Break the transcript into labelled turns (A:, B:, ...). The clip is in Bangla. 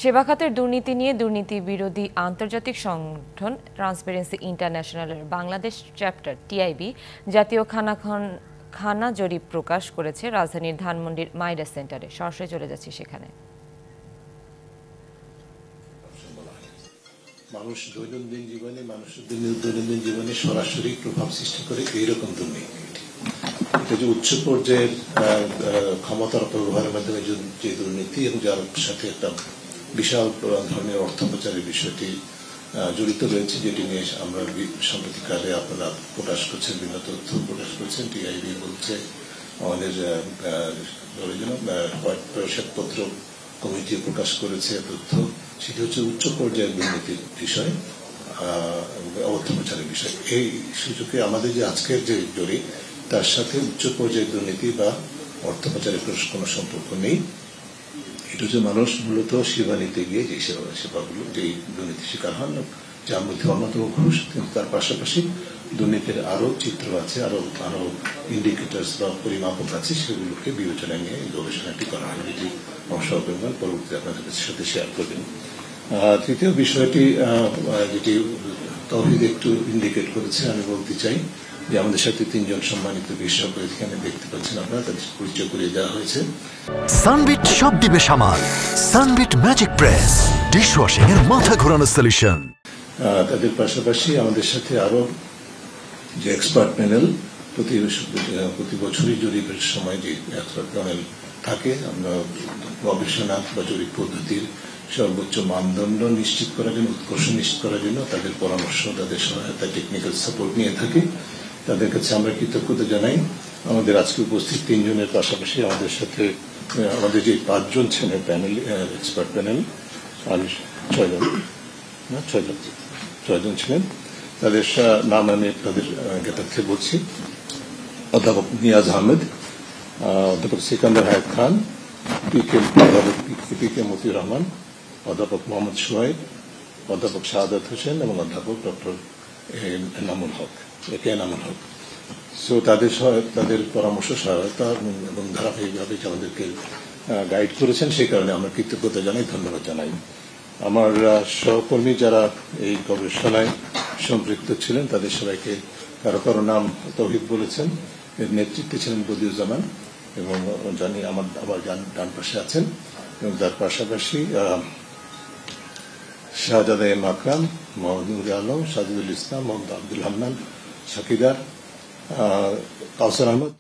A: সেবা খাতের দুর্নীতি নিয়ে দুর্নীতি বিরোধী আন্তর্জাতিক সংগঠন ট্রান্সপারেন্সি ইন্টারন্যাশনালের বাংলাদেশ চ্যাপ্টার টিআইবি জাতীয় খানা জরিপ প্রকাশ করেছে রাজধানীর ধানমন্ডির মাইডাস সেন্টারে। সরাসরি চলে যাচ্ছি সেখানে।
B: মানুষের দৈনন্দিন জীবনে সরাসরি প্রভাব সৃষ্টি করে এইরকম দুর্নীতি। এটা যে উচ্চ পর্যায়ের ক্ষমতার অপব্যবহারের মাধ্যমে যে দুর্নীতি এবং যার সাথে একটা বিশাল ধরনের অর্থ পাচারের বিষয়টি জড়িত রয়েছে, যেটি নিয়ে আমরা সাম্প্রতিককালে আপনারা প্রকাশ করছেন, বিভিন্ন তথ্য প্রকাশ করছেন। টিআইবি বলছে আমাদের শ্বেতপত্র কমিটি প্রকাশ করেছে তথ্য, সেটি হচ্ছে উচ্চ পর্যায়ের দুর্নীতির বিষয়, অর্থ পাচারের বিষয়। এই সুযোগে আমাদের যে আজকের যে জরিপ, তার সাথে উচ্চ পর্যায়ের দুর্নীতি বা অর্থ পাচারের কোনো সম্পর্ক নেই। এটা হচ্ছে মানুষ মূলত সেবা নিতে গিয়ে যে সেবাগুলো যে দুর্নীতি শিকার হন, যার মধ্যে অন্যতম ঘুষ, কিন্তু তার পাশাপাশি দুর্নীতির আরো চিত্র আছে, আরো ইন্ডিকেটরস বা পরিমাপক আছে, সেগুলোকে বিবেচনায় নিয়ে এই গবেষণাটি করা হয়, যেটি অংশগ্রহণ পরবর্তীতে আপনাদের সাথে শেয়ার করবেন। তৃতীয় বিষয়টি যেটি তৌহিদ একটু ইন্ডিকেট করেছে, আমি বলতে চাই যে আমাদের সাথে তিনজন সম্মানিত বিশেষজ্ঞ এখানে দেখতে পাচ্ছেন, আপনারা তাদের পরিচয় করিয়ে দেওয়া হয়েছে।
C: সানবিট সব দিবে সামাল, সানবিট ম্যাজিক প্রেস ডিশওয়াশিং এর মাথা ঘোরানো সলিউশন।
B: তাদের পাশাপাশি আমাদের সাথে আরো যে এক্সপার্ট প্যানেল, প্রতি বছরই জরিপের সময় যে এক্সপার্ট প্যানেল থাকে, আমরা গবেষণা বা জরিপ পদ্ধতির সর্বোচ্চ মানদণ্ড নিশ্চিত করার জন্য, উৎকর্ষ নিশ্চিত করার জন্য তাদের পরামর্শ, তাদের সহায়তা, টেকনিক্যাল সাপোর্ট নিয়ে থাকি। তাদের কাছে আমরা কৃতজ্ঞতা জানাই। আমাদের আজকে উপস্থিত তিনজনের পাশাপাশি আমাদের সাথে আমাদের যে পাঁচজন ছিলেন প্যানেল, এক্সপার্ট প্যানেল, আর ছয়জন ছিলেন। তাদের নাম আমি তাদের জ্ঞাতার্থে বলছি: অধ্যাপক নিয়াজ আহমেদ, অধ্যাপক সিকান্দার হায়াত খান, পি কে মতিউর রহমান, অধ্যাপক মোহাম্মদ সোহাইব, অধ্যাপক শাহাদাত হোসেন এবং অধ্যাপক ডক্টর এনামুল হক। সো তাদের পরামর্শ, সহায়তা এবং ধারাবাহিকভাবে আমাদেরকে গাইড করেছেন, সেই কারণে আমরা কৃতজ্ঞতা জানাই, ধন্যবাদ জানাই। আমার সহকর্মী যারা এই গবেষণায় সম্পৃক্ত ছিলেন, তাদের সবাইকে কারো কারো নাম তৌহিদ বলেছেন। এর নেতৃত্বে ছিলেন বদিউজ্জামান এবং জানি আমার আবার ডান পাশে আছেন, এবং তার পাশাপাশি শাহজাদা এম আকরাম, মোহাম্মদ নুর আলম, সাজিদুল ইসলাম, মোহাম্মদ আব্দুল হান্নান, শাকিদার, কাউসার আহমদ।